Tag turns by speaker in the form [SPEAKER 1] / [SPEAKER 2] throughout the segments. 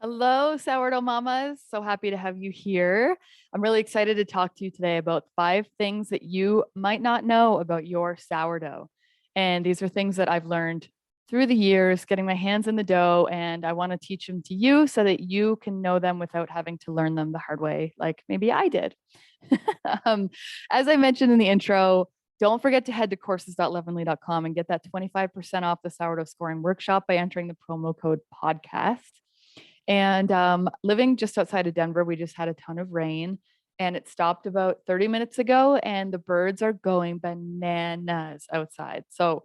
[SPEAKER 1] Hello, sourdough mamas. So happy to have you here. I'm really excited to talk to you today about 5 things that you might not know about your sourdough. And these are things that I've learned through the years, getting my hands in the dough, and I want to teach them to you so that you can know them without having to learn them the hard way, like maybe I did. um, as I mentioned in the intro, don't forget to head to courses.leavenly.com and get that 25% off the sourdough scoring workshop by entering the promo code podcast. And living just outside of Denver, we just had a ton of rain and it stopped about 30 minutes ago, and the birds are going bananas outside. So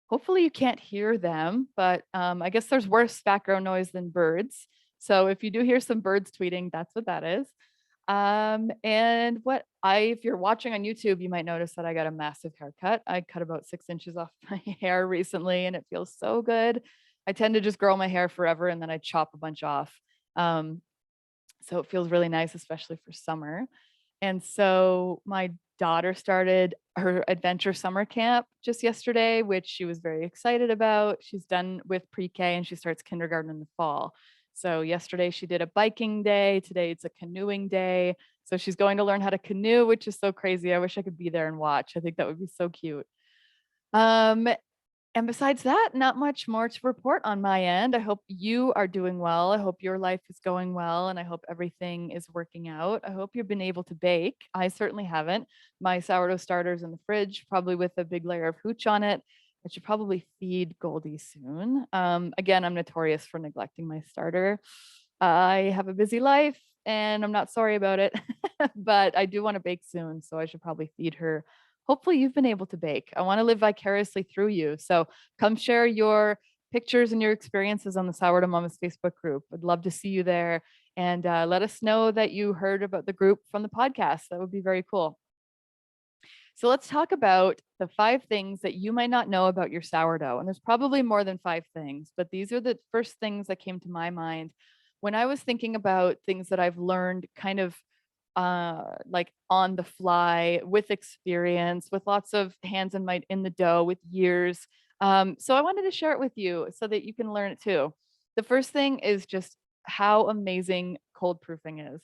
[SPEAKER 1] hopefully you can't hear them, but I guess there's worse background noise than birds. So if you do hear some birds tweeting, that's what that is. If you're watching on YouTube, you might notice that I got a massive haircut. I cut about 6 inches off my hair recently and it feels so good. I tend to just grow my hair forever and then I chop a bunch off. Um, so it feels really nice, especially for summer. And so my daughter started her adventure summer camp just yesterday, which she was very excited about. She's done with pre-K and she starts kindergarten in the fall. So yesterday she did a biking day. Today it's a canoeing day. So she's going to learn how to canoe, which is so crazy. I wish I could be there and watch. I think that would be so cute. Um, and besides that, not much more to report on my end. I hope you are doing well. I hope your life is going well, and I hope everything is working out. I hope you've been able to bake. I certainly haven't. My sourdough starter's in the fridge, probably with a big layer of hooch on it. I should probably feed Goldie soon. Again, I'm notorious for neglecting my starter. I have a busy life and I'm not sorry about it, but I do want to bake soon. So I should probably feed her. Hopefully, you've been able to bake. I want to live vicariously through you. So come share your pictures and your experiences on the Sourdough Mamas Facebook group. I'd love to see you there. And let us know that you heard about the group from the podcast. That would be very cool. So let's talk about the 5 things that you might not know about your sourdough. And there's probably more than 5 things, but these are the first things that came to my mind when I was thinking about things that I've learned kind of like on the fly with experience, with lots of hands in the dough, with years. So I wanted to share it with you so that you can learn it too. The first thing is just how amazing cold proofing is.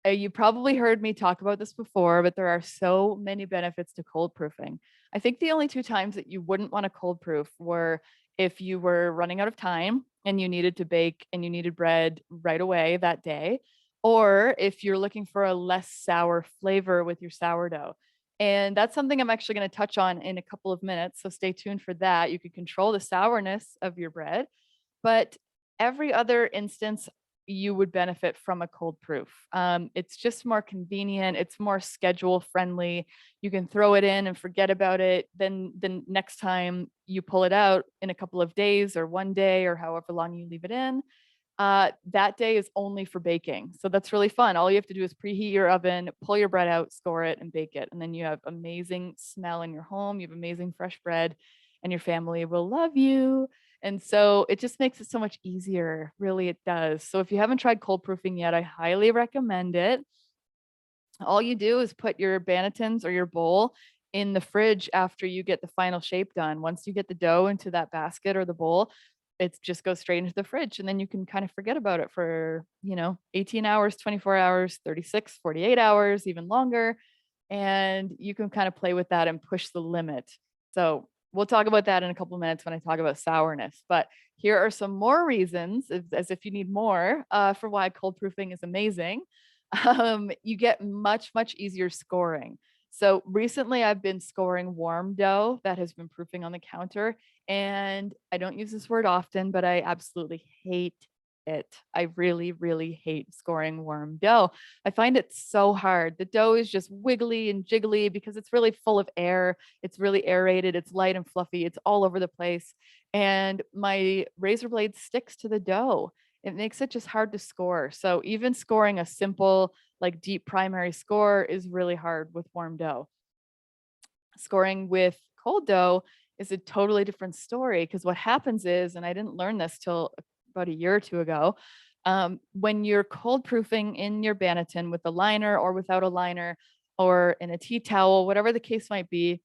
[SPEAKER 1] You probably heard me talk about this before, but there are so many benefits to cold proofing. I think the only 2 times that you wouldn't want to cold proof were if you were running out of time and you needed to bake and you needed bread right away that day, or if you're looking for a less sour flavor with your sourdough. And that's something I'm actually going to touch on in a couple of minutes. So stay tuned for that. You can control the sourness of your bread, but every other instance, you would benefit from a cold proof. It's just more convenient. It's more schedule friendly. You can throw it in and forget about it. Then the next time you pull it out in a couple of days or one day or however long you leave it in, that day is only for baking. So that's really fun. All you have to do is preheat your oven, pull your bread out, score it, and bake it. And then you have amazing smell in your home. You have amazing fresh bread, and your family will love you. And so it just makes it so much easier. Really, it does. So if you haven't tried cold proofing yet, I highly recommend it. All you do is put your bannetons or your bowl in the fridge after you get the final shape done. Once you get the dough into that basket or the bowl, it just goes straight into the fridge and then you can kind of forget about it for, 18 hours, 24 hours, 36, 48 hours, even longer. And you can kind of play with that and push the limit. So we'll talk about that in a couple of minutes when I talk about sourness. But here are some more reasons, as if you need more, for why cold proofing is amazing. You get much, much easier scoring. So recently I've been scoring warm dough that has been proofing on the counter. And I don't use this word often, but I absolutely hate it. I really, really hate scoring warm dough. I find it so hard. The dough is just wiggly and jiggly because it's really full of air. It's really aerated. It's light and fluffy. It's all over the place. And my razor blade sticks to the dough. It makes it just hard to score. So even scoring a simple, like deep primary score is really hard with warm dough. Scoring with cold dough is a totally different story because what happens is, and I didn't learn this till about a year or two ago, when you're cold proofing in your banneton with a liner or without a liner or in a tea towel, whatever the case might be,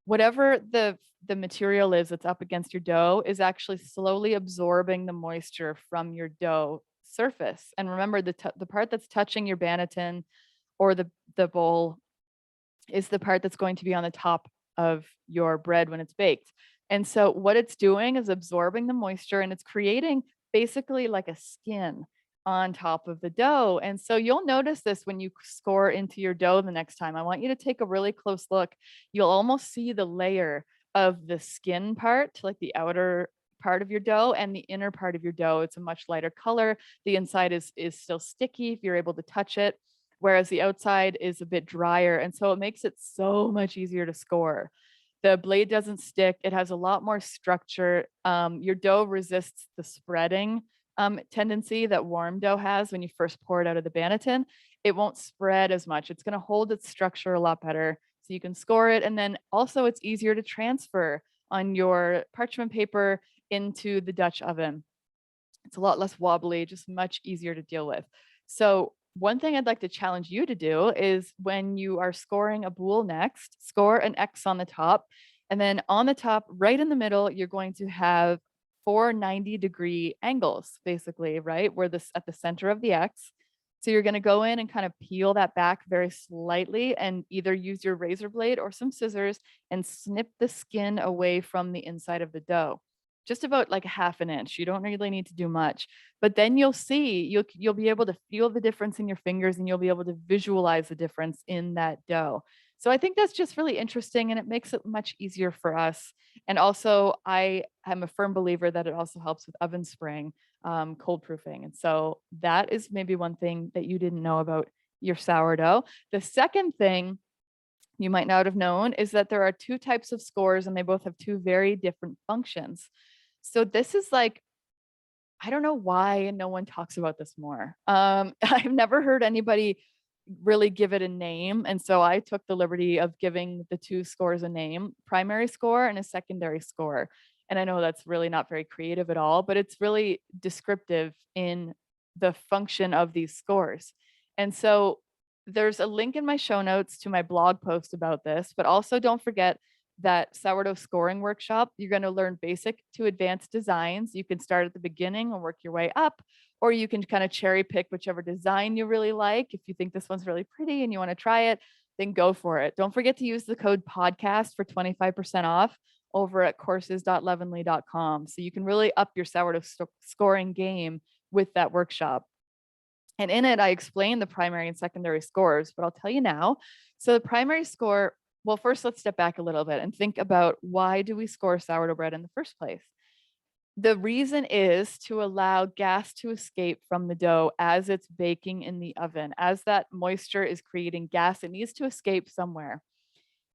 [SPEAKER 1] whatever the material is that's up against your dough is actually slowly absorbing the moisture from your dough surface. And remember, the part that's touching your banneton or the bowl is the part that's going to be on the top of your bread when it's baked. And so what it's doing is absorbing the moisture and it's creating basically like a skin on top of the dough. And so you'll notice this when you score into your dough the next time. I want you to take a really close look. You'll almost see the layer of the skin part, like the outer part of your dough and the inner part of your dough. It's a much lighter color. The inside is still sticky if you're able to touch it, whereas the outside is a bit drier. And so it makes it so much easier to score. The blade doesn't stick. It has a lot more structure. Your dough resists the spreading tendency that warm dough has when you first pour it out of the banneton. It won't spread as much. It's going to hold its structure a lot better. So you can score it. And then also it's easier to transfer on your parchment paper into the Dutch oven. It's a lot less wobbly, just much easier to deal with. So one thing I'd like to challenge you to do is when you are scoring a boule next, score an X on the top. And then on the top, right in the middle, you're going to have 490-degree angles, basically, right? Where this at the center of the X. So you're going to go in and kind of peel that back very slightly and either use your razor blade or some scissors and snip the skin away from the inside of the dough. Just about like a half an inch. You don't really need to do much, but then you'll see, you'll be able to feel the difference in your fingers and you'll be able to visualize the difference in that dough. So I think that's just really interesting and it makes it much easier for us. And also I am a firm believer that it also helps with oven spring, cold proofing. And so that is maybe one thing that you didn't know about your sourdough. The second thing you might not have known is that there are two types of scores and they both have two very different functions. So this is like, I don't know why no one talks about this more. I've never heard anybody really give it a name. And so I took the liberty of giving the two scores a name, primary score and a secondary score. And I know that's really not very creative at all, but it's really descriptive in the function of these scores. And so there's a link in my show notes to my blog post about this, but also don't forget that sourdough scoring workshop. You're going to learn basic to advanced designs. You can start at the beginning and work your way up, or you can kind of cherry pick whichever design you really like. If you think this one's really pretty and you want to try it, then go for it. Don't forget to use the code podcast for 25% off over at courses.leavenly.com. So you can really up your sourdough scoring game with that workshop. And in it, I explain the primary and secondary scores, but I'll tell you now. So the primary score, well, first let's step back a little bit and think about why do we score sourdough bread in the first place? The reason is to allow gas to escape from the dough as it's baking in the oven. As that moisture is creating gas, it needs to escape somewhere.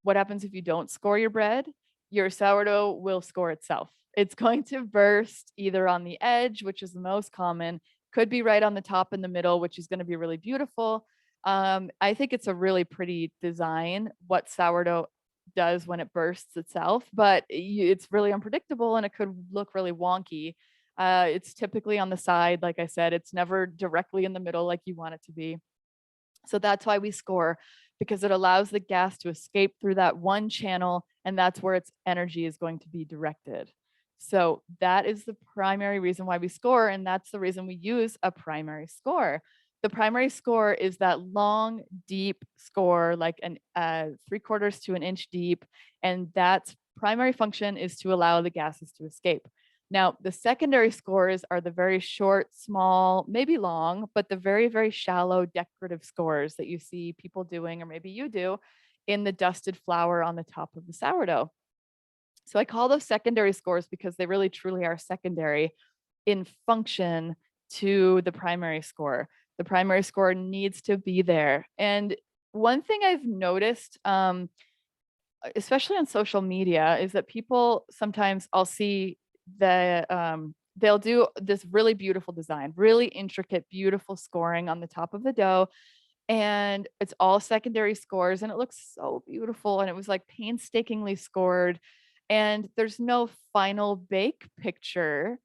[SPEAKER 1] What happens if you don't score your bread? Your sourdough will score itself. It's going to burst either on the edge, which is the most common, could be right on the top in the middle, which is going to be really beautiful. I think it's a really pretty design, what sourdough does when it bursts itself, but it's really unpredictable and it could look really wonky. It's typically on the side, like I said, it's never directly in the middle like you want it to be. So that's why we score, because it allows the gas to escape through that one channel, and that's where its energy is going to be directed. So that is the primary reason why we score, and that's the reason we use a primary score. The primary score is that long, deep score, like an 3/4 to an inch deep, and that's primary function is to allow the gases to escape. Now, the secondary scores are the very short, small, maybe long, but the very, very shallow decorative scores that you see people doing, or maybe you do, in the dusted flour on the top of the sourdough. So I call those secondary scores because they really truly are secondary in function to the primary score. The primary score needs to be there. And one thing I've noticed, especially on social media, is that people sometimes I'll see they'll do this really beautiful design, really intricate, beautiful scoring on the top of the dough. And it's all secondary scores and it looks so beautiful. And it was like painstakingly scored. And there's no final bake picture,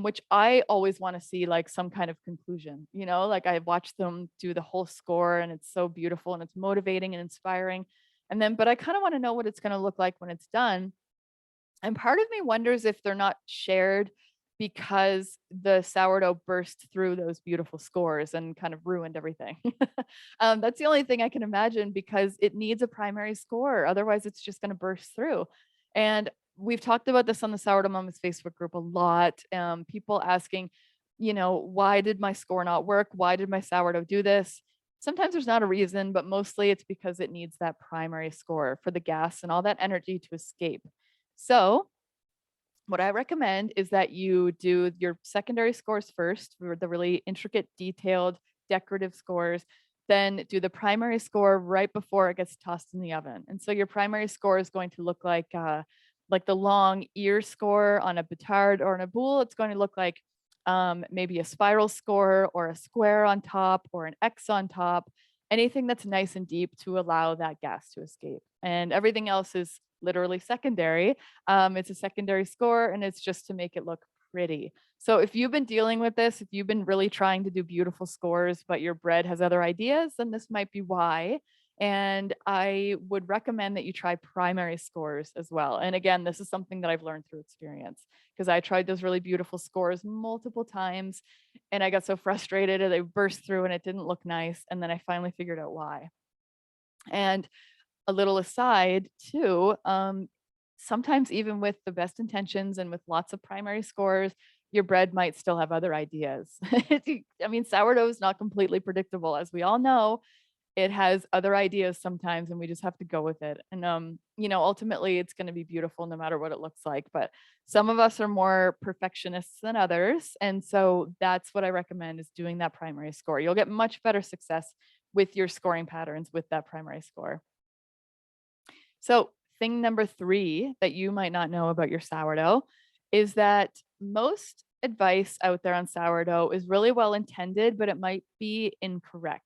[SPEAKER 1] which I always want to see like some kind of conclusion, like I watched them do the whole score and it's so beautiful and it's motivating and inspiring. And then, but I kind of want to know what it's going to look like when it's done. And part of me wonders if they're not shared because the sourdough burst through those beautiful scores and kind of ruined everything. That's the only thing I can imagine, because it needs a primary score. Otherwise, it's just going to burst through. And we've talked about this on the Sourdough Mamas Facebook group a lot. People asking, why did my score not work? Why did my sourdough do this? Sometimes there's not a reason, but mostly it's because it needs that primary score for the gas and all that energy to escape. So what I recommend is that you do your secondary scores first, for the really intricate, detailed, decorative scores, then do the primary score right before it gets tossed in the oven. And so your primary score is going to look like the long ear score on a petard or on a boule. It's going to look like maybe a spiral score or a square on top or an X on top, anything that's nice and deep to allow that gas to escape. And everything else is literally secondary. It's a secondary score, and it's just to make it look pretty. So if you've been dealing with this, if you've been really trying to do beautiful scores, but your bread has other ideas, then this might be why. And I would recommend that you try primary scores as well. And again, this is something that I've learned through experience, because I tried those really beautiful scores multiple times and I got so frustrated and they burst through and it didn't look nice. And then I finally figured out why. And a little aside too, sometimes even with the best intentions and with lots of primary scores, your bread might still have other ideas. I mean, sourdough is not completely predictable, as we all know. It has other ideas sometimes, and we just have to go with it. And ultimately it's going to be beautiful no matter what it looks like. But some of us are more perfectionists than others, and so that's what I recommend, is doing that primary score. You'll get much better success with your scoring patterns with that primary score. So thing number 3 that you might not know about your sourdough is that most advice out there on sourdough is really well intended, but it might be incorrect.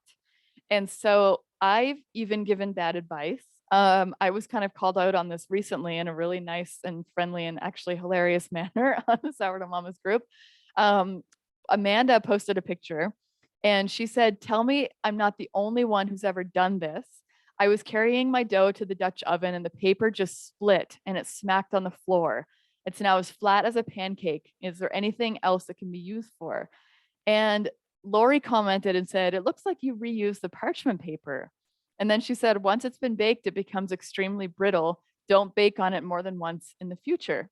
[SPEAKER 1] And so I've even given bad advice. I was kind of called out on this recently in a really nice and friendly and actually hilarious manner on the Sourdough Mamas group. Amanda posted a picture and she said, "Tell me I'm not the only one who's ever done this. I was carrying my dough to the Dutch oven and the paper just split and it smacked on the floor. It's now as flat as a pancake. Is there anything else it can be used for?" And Lori commented and said, "It looks like you reused the parchment paper." And then she said, "Once it's been baked, it becomes extremely brittle. Don't bake on it more than once in the future."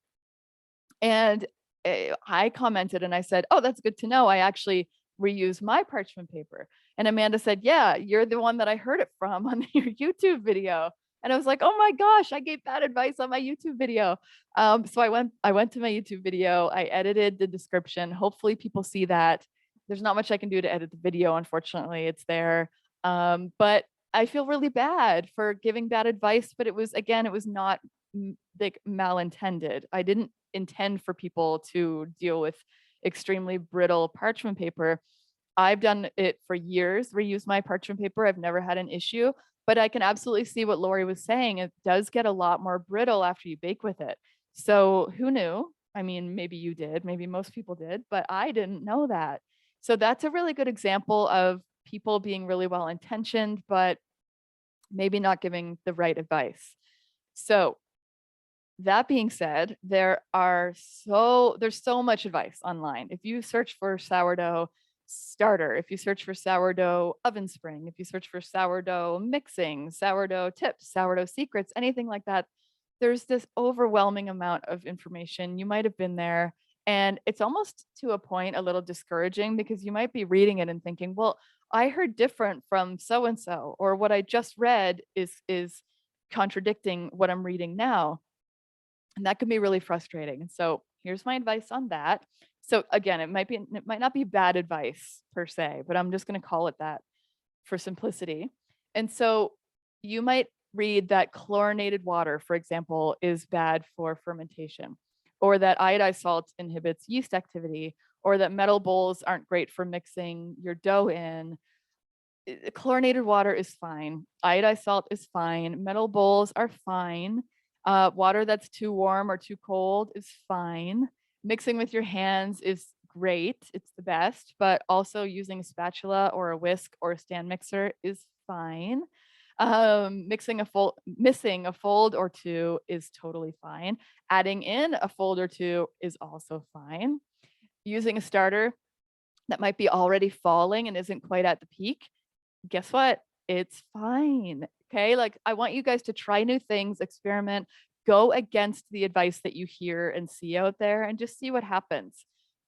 [SPEAKER 1] And I commented and I said, "Oh, that's good to know. I actually reuse my parchment paper." And Amanda said, "Yeah, you're the one that I heard it from on your YouTube video." And I was like, "Oh my gosh, I gave bad advice on my YouTube video." So I went to my YouTube video. I edited the description. Hopefully people see that. There's not much I can do to edit the video, unfortunately. It's there. But I feel really bad for giving bad advice, but it was not like malintended. I didn't intend for people to deal with extremely brittle parchment paper. I've done it for years, reuse my parchment paper. I've never had an issue, but I can absolutely see what Lori was saying. It does get a lot more brittle after you bake with it. So who knew? I mean, maybe you did, maybe most people did, but I didn't know that. So that's a really good example of people being really well intentioned, but maybe not giving the right advice. So that being said, there's so much advice online. If you search for sourdough starter, if you search for sourdough oven spring, if you search for sourdough mixing, sourdough tips, sourdough secrets, anything like that, there's this overwhelming amount of information. You might have been there, and it's almost to a point a little discouraging, because you might be reading it and thinking, well, I heard different from so and so, or what I just read is contradicting what I'm reading now. And that can be really frustrating. And so here's my advice on that. So again, it might not be bad advice per se, but I'm just going to call it that for simplicity. And so you might read that chlorinated water, for example, is bad for fermentation, or that iodized salt inhibits yeast activity, or that metal bowls aren't great for mixing your dough in. Chlorinated water is fine. Iodized salt is fine. Metal bowls are fine. Water that's too warm or too cold is fine. Mixing with your hands is great. It's the best, but also using a spatula or a whisk or a stand mixer is fine. Missing a fold or two is totally fine. Adding in a fold or two is also fine. using a starter that might be already falling and isn't quite at the peak, guess what? It's fine. Okay. Like, I want you guys to try new things, experiment, go against the advice that you hear and see out there, and just see what happens.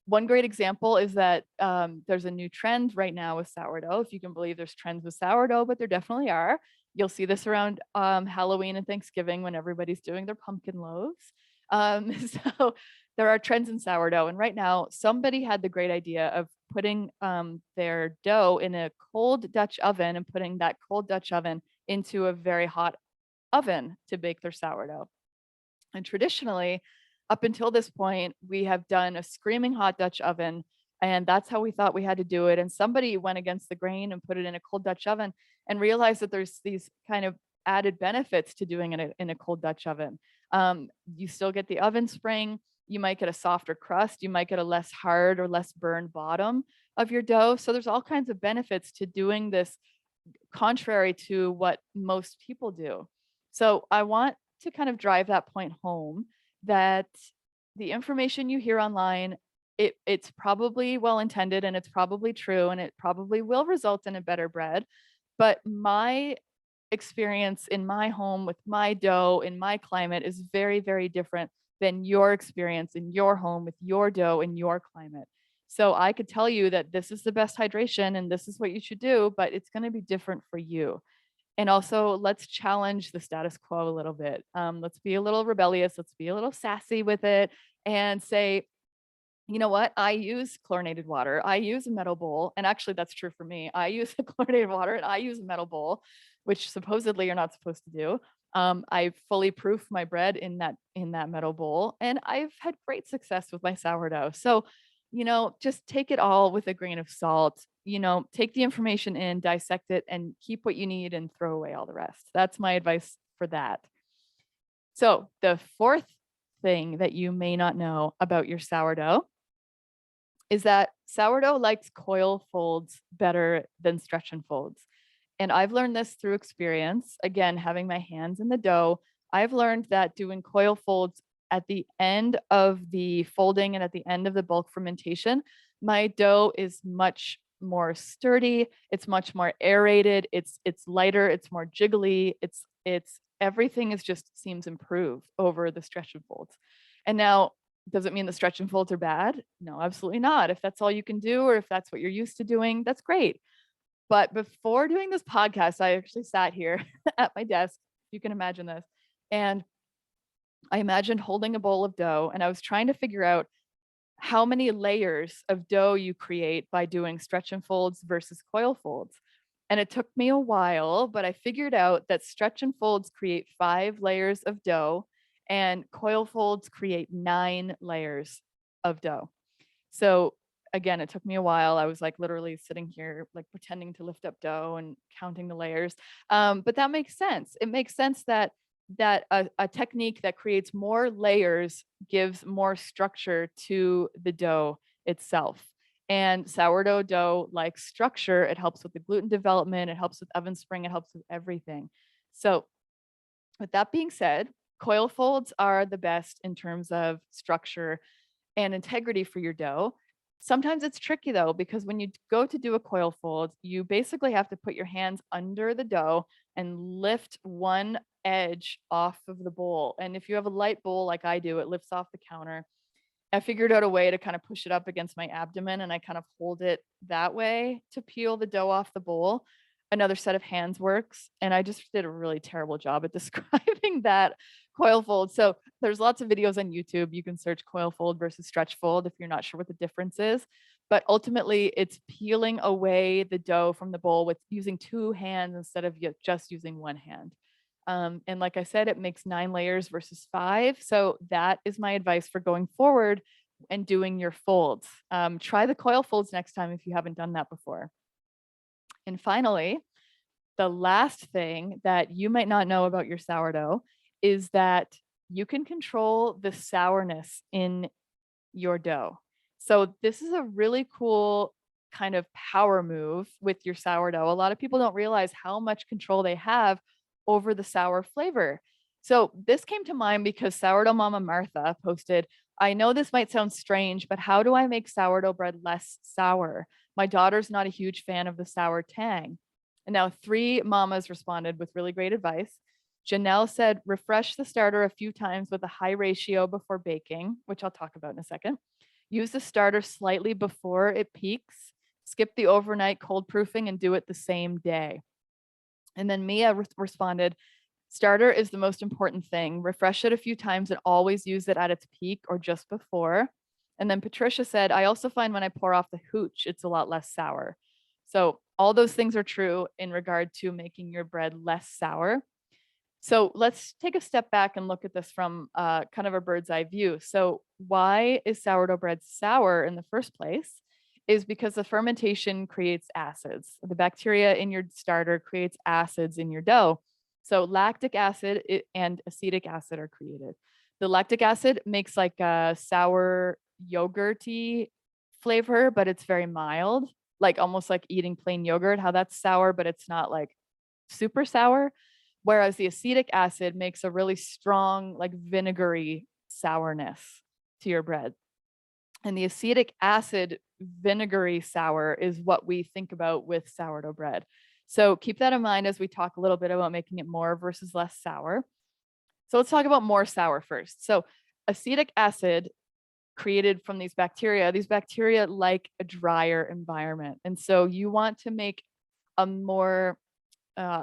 [SPEAKER 1] One great example is that there's a new trend right now with sourdough. If you can believe there's trends with sourdough, but there definitely are. You'll see this around Halloween and Thanksgiving when everybody's doing their pumpkin loaves. So there are trends in sourdough. And right now, somebody had the great idea of putting their dough in a cold Dutch oven and putting that cold Dutch oven into a very hot oven to bake their sourdough. And traditionally, up until this point, we have done a screaming hot Dutch oven, and that's how we thought we had to do it. And somebody went against the grain and put it in a cold Dutch oven and realized that there's these kind of added benefits to doing it in a cold Dutch oven. You still get the oven spring. You might get a softer crust. You might get a less hard or less burned bottom of your dough. So there's all kinds of benefits to doing this contrary to what most people do. So I want to kind of drive that point home, that the information you hear online, it's probably well intended and it's probably true and it probably will result in a better bread. But my experience in my home with my dough in my climate is very, very different than your experience in your home with your dough in your climate. So I could tell you that this is the best hydration and this is what you should do, but it's going to be different for you. And also, let's challenge the status quo a little bit. Let's be a little rebellious. Let's be a little sassy with it and say, you know what? I use chlorinated water. I use a metal bowl. And actually, that's true for me. I use the chlorinated water and I use a metal bowl, which supposedly you're not supposed to do. I fully proof my bread in that metal bowl, and I've had great success with my sourdough. So, just take it all with a grain of salt. Take the information in, dissect it, and keep what you need and throw away all the rest. That's my advice for that. So, the fourth thing that you may not know about your sourdough is that sourdough likes coil folds better than stretch and folds. And I've learned this through experience. Again, having my hands in the dough, I've learned that doing coil folds at the end of the folding and at the end of the bulk fermentation, my dough is much more sturdy. It's much more aerated. It's lighter. It's more jiggly. It's everything is just seems improved over the stretch and folds. And now, does it mean the stretch and folds are bad? No, absolutely not. If that's all you can do, or if that's what you're used to doing, that's great. But before doing this podcast, I actually sat here at my desk. You can imagine this. And I imagined holding a bowl of dough, and I was trying to figure out how many layers of dough you create by doing stretch and folds versus coil folds. And it took me a while, but I figured out that stretch and folds create 5 layers of dough and coil folds create 9 layers of dough. So again, it took me a while. I was like literally sitting here, like pretending to lift up dough and counting the layers. But that makes sense. It makes sense that a technique that creates more layers gives more structure to the dough itself. And sourdough dough likes structure. It helps with the gluten development. It helps with oven spring. It helps with everything. So with that being said, coil folds are the best in terms of structure and integrity for your dough. Sometimes it's tricky though, because when you go to do a coil fold, you basically have to put your hands under the dough and lift one edge off of the bowl. And if you have a light bowl like I do, it lifts off the counter. I figured out a way to kind of push it up against my abdomen, and I kind of hold it that way to peel the dough off the bowl. Another set of hands works. And I just did a really terrible job at describing that coil fold. So there's lots of videos on YouTube. You can search coil fold versus stretch fold if you're not sure what the difference is. But ultimately, it's peeling away the dough from the bowl with using 2 hands instead of just using 1 hand. And like I said, it makes 9 layers versus 5. So that is my advice for going forward and doing your folds. Try the coil folds next time if you haven't done that before. And finally, the last thing that you might not know about your sourdough is that you can control the sourness in your dough. So this is a really cool kind of power move with your sourdough. A lot of people don't realize how much control they have over the sour flavor. So this came to mind because sourdough mama Martha posted I know this might sound strange, but how do I make sourdough bread less sour? My daughter's not a huge fan of the sour tang. And now 3 mamas responded with really great advice. Janelle said, refresh the starter a few times with a high ratio before baking, which I'll talk about in a second. Use the starter slightly before it peaks. Skip the overnight cold proofing and do it the same day. And then Mia responded, starter is the most important thing. Refresh it a few times and always use it at its peak or just before. And then Patricia said, I also find when I pour off the hooch, it's a lot less sour. So all those things are true in regard to making your bread less sour. So let's take a step back and look at this from kind of a bird's eye view. So why is sourdough bread sour in the first place? Is because the fermentation creates acids. The bacteria in your starter creates acids in your dough. So lactic acid and acetic acid are created. The lactic acid makes like a sour yogurty flavor, but it's very mild, like almost like eating plain yogurt, how that's sour, but it's not like super sour. Whereas the acetic acid makes a really strong, like vinegary sourness to your bread. And the acetic acid vinegary sour is what we think about with sourdough bread. So keep that in mind as we talk a little bit about making it more versus less sour. So let's talk about more sour first. So acetic acid created from these bacteria like a drier environment. And so you want to make a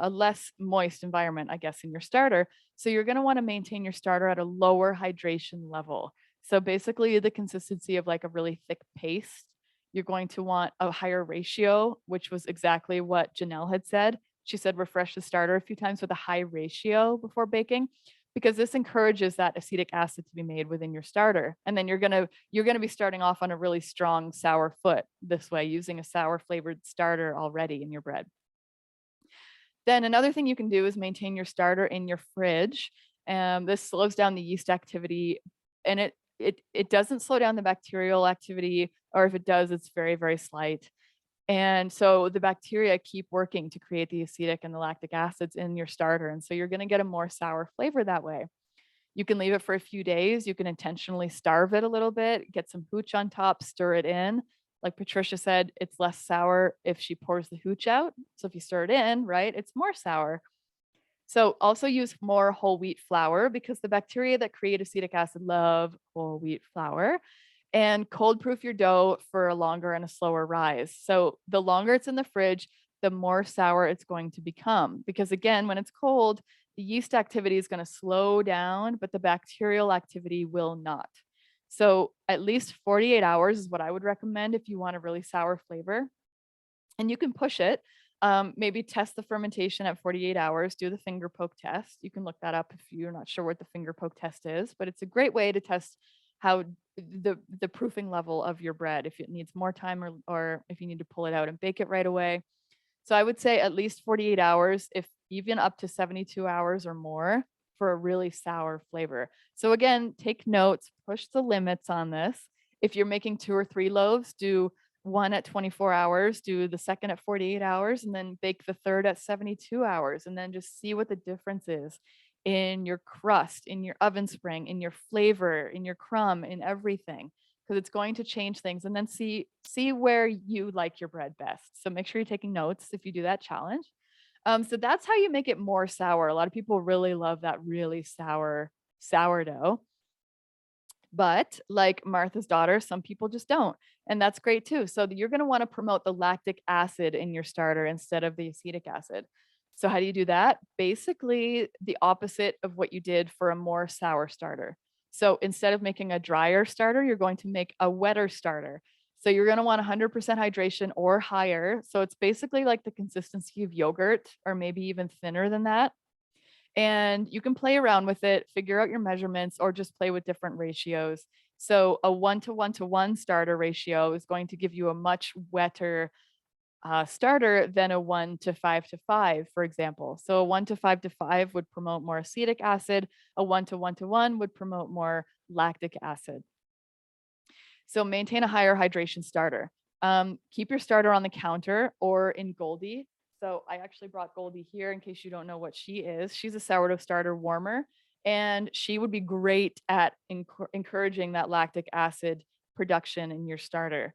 [SPEAKER 1] less moist environment, I guess, in your starter. So you're going to want to maintain your starter at a lower hydration level. So basically the consistency of like a really thick paste. You're going to want a higher ratio, which was exactly what Janelle had said. She said, refresh the starter a few times with a high ratio before baking, because this encourages that acetic acid to be made within your starter. And then you're going to be starting off on a really strong sour foot this way, using a sour flavored starter already in your bread. Then another thing you can do is maintain your starter in your fridge. This slows down the yeast activity, and it doesn't slow down the bacterial activity, or if it does, it's very, very slight. And so the bacteria keep working to create the acetic and the lactic acids in your starter. And so you're going to get a more sour flavor that way. You can leave it for a few days. You can intentionally starve it a little bit, get some hooch on top, stir it in. Like Patricia said, it's less sour if she pours the hooch out. So if you stir it in, right, it's more sour. So also use more whole wheat flour, because the bacteria that create acetic acid love whole wheat flour. And cold proof your dough for a longer and a slower rise. So the longer it's in the fridge, the more sour it's going to become. Because again, when it's cold, the yeast activity is going to slow down, but the bacterial activity will not. So at least 48 hours is what I would recommend if you want a really sour flavor. And you can push it. Maybe test the fermentation at 48 hours, do the finger poke test. You can look that up if you're not sure what the finger poke test is, but it's a great way to test how the proofing level of your bread, if it needs more time, or if you need to pull it out and bake it right away. So I would say at least 48 hours, if even up to 72 hours or more, for a really sour flavor. So again, take notes, push the limits on this. If you're making 2 or 3 loaves, do one at 24 hours, do the second at 48 hours, and then bake the third at 72 hours, and then just see what the difference is in your crust, in your oven spring, in your flavor, in your crumb, in everything, because it's going to change things. And then see where you like your bread best. So make sure you're taking notes if you do that challenge. So that's how you make it more sour. A lot of people really love that really sour sourdough. But like Martha's daughter, some people just don't. And that's great too. So you're going to want to promote the lactic acid in your starter instead of the acetic acid. So how do you do that? Basically the opposite of what you did for a more sour starter. So instead of making a drier starter, you're going to make a wetter starter. So you're going to want 100% hydration or higher. So it's basically like the consistency of yogurt, or maybe even thinner than that. And you can play around with it, figure out your measurements, or just play with different ratios. So a 1-to-1-to-1 starter ratio is going to give you a much wetter starter than a 1-to-5-to-5, for example. So a 1-to-5-to-5 would promote more acetic acid. A 1-to-1-to-1 would promote more lactic acid. So maintain a higher hydration starter. Keep your starter on the counter or in Goldie. So I actually brought Goldie here in case you don't know what she is. She's a sourdough starter warmer. And she would be great at encouraging that lactic acid production in your starter.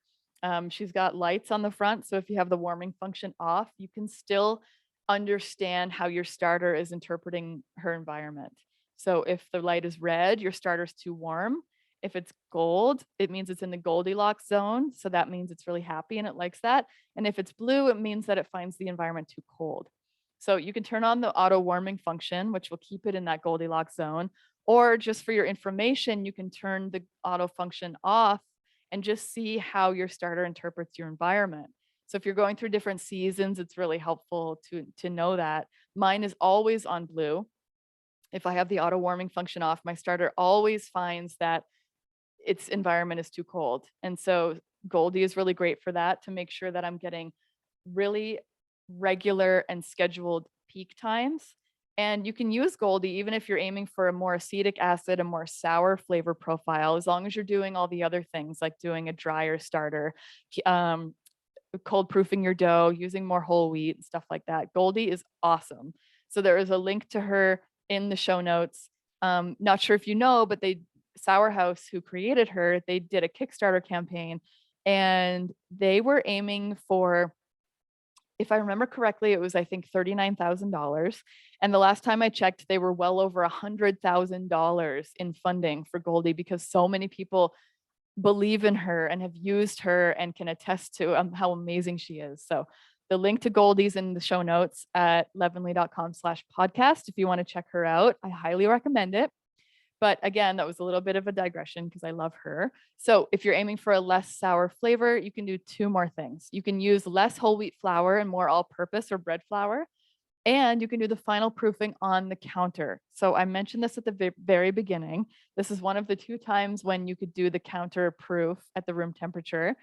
[SPEAKER 1] She's got lights on the front, so if you have the warming function off, you can still understand how your starter is interpreting her environment. So if the light is red, your starter's too warm. If it's gold, it means it's in the Goldilocks zone. So that means it's really happy and it likes that. And if it's blue, it means that it finds the environment too cold. So you can turn on the auto warming function, which will keep it in that Goldilocks zone. Or just for your information, you can turn the auto function off and just see how your starter interprets your environment. So if you're going through different seasons, it's really helpful to know that. Mine is always on blue. If I have the auto warming function off, my starter always finds that its environment is too cold. And so Goldie is really great for that, to make sure that I'm getting really regular and scheduled peak times. And you can use Goldie even if you're aiming for a more acetic acid, a more sour flavor profile, as long as you're doing all the other things like doing a drier starter, cold proofing your dough, using more whole wheat and stuff like that. Goldie is awesome. So there is a link to her in the show notes. Not sure if you know, but Sour House, who created her, they did a Kickstarter campaign and they were aiming for, if I remember correctly, it was, I think, $39,000. And the last time I checked, they were well over $100,000 in funding for Goldie, because so many people believe in her and have used her and can attest to how amazing she is. So the link to Goldie's in the show notes at leavenly.com/podcast. If you want to check her out, I highly recommend it. But again, that was a little bit of a digression because I love her. So if you're aiming for a less sour flavor, you can do two more things. You can use less whole wheat flour and more all-purpose or bread flour, and you can do the final proofing on the counter. So I mentioned this at the very beginning. This is one of the two times when you could do the counter proof at the room temperature,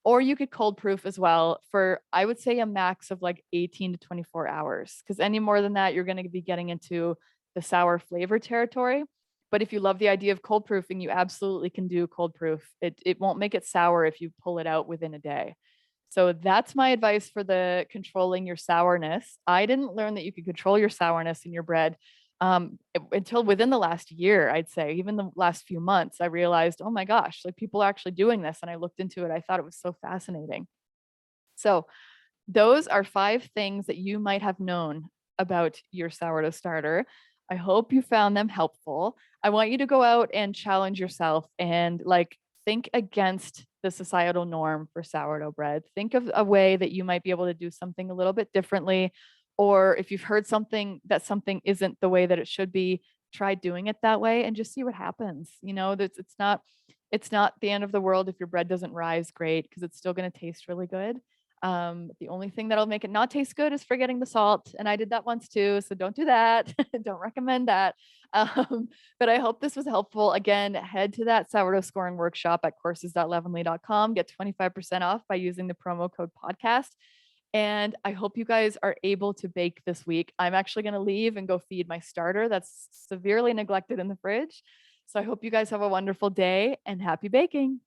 [SPEAKER 1] or you could cold proof as well for, I would say, a max of like 18 to 24 hours, because any more than that, you're going to be getting into the sour flavor territory. But if you love the idea of cold proofing, you absolutely can do cold proof. It won't make it sour if you pull it out within a day. So that's my advice for the controlling your sourness. I didn't learn that you could control your sourness in your bread until within the last year, I'd say. Even the last few months, I realized, oh my gosh, like people are actually doing this. And I looked into it. I thought it was so fascinating. So those are 5 things that you might have known about your sourdough starter. I hope you found them helpful. I want you to go out and challenge yourself and like think against the societal norm for sourdough bread. Think of a way that you might be able to do something a little bit differently. Or if you've heard something that something isn't the way that it should be, try doing it that way and just see what happens. You know, that it's not the end of the world if your bread doesn't rise great, because it's still going to taste really good. The only thing that'll make it not taste good is forgetting the salt. And I did that once too. So don't do that. Don't recommend that. But I hope this was helpful. Again, head to that sourdough scoring workshop at courses.leavenly.com. Get 25% off by using the promo code podcast. And I hope you guys are able to bake this week. I'm actually going to leave and go feed my starter that's severely neglected in the fridge. So I hope you guys have a wonderful day and happy baking.